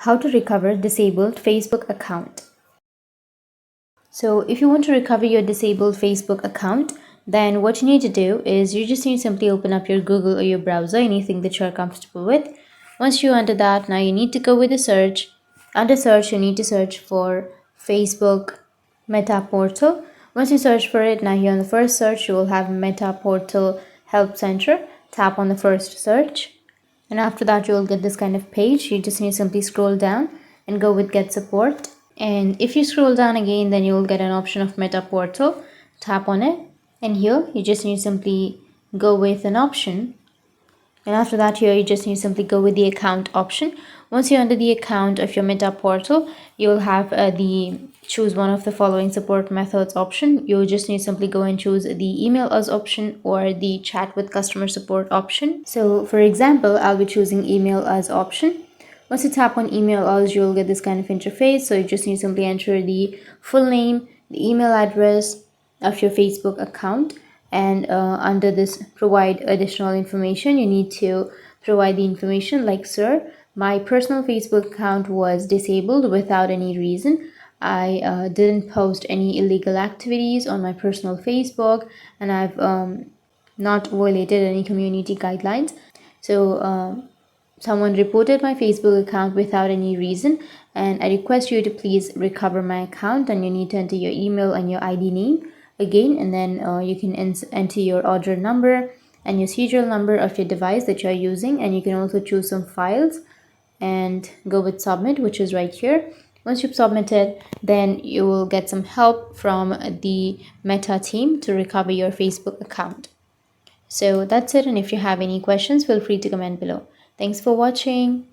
How to recover disabled Facebook account. So if you want to recover your disabled Facebook account, then what you need to do is you just need to simply open up your Google or your browser, anything that you're comfortable with. Once you're under that, now you need to go with the search. Under search, you need to search for Facebook Meta Portal. Once you search for it, now here on the first search, you will have Meta Portal Help Center. Tap on the first search. And after that, you will get this kind of page. You just need to simply scroll down and go with Get Support. And if you scroll down again, then you will get an option of Meta Portal. Tap on it. And here, you just need to simply go with an option. And after that, here, you just need to simply go with the account option. Once you're under the account of your Meta Portal, you'll have the choose one of the following support methods option. You'll just need to simply go and choose the email us option or the chat with customer support option. So for example, I'll be choosing email us option. Once you tap on email us, you'll get this kind of interface. So you just need to simply enter the full name, the email address of your Facebook account, and under this provide additional information, you need to provide the information like, sir, my personal Facebook account was disabled without any reason. I didn't post any illegal activities on my personal Facebook, and I've not violated any community guidelines. So someone reported my Facebook account without any reason, and I request you to please recover my account. And you need to enter your email and your ID name again, and then you can enter your order number and your serial number of your device that you are using, and you can also choose some files and go with submit, which is right here. Once you've submitted, then you will get some help from the Meta team to recover your Facebook account. So that's it, and if you have any questions, feel free to comment below. Thanks for watching.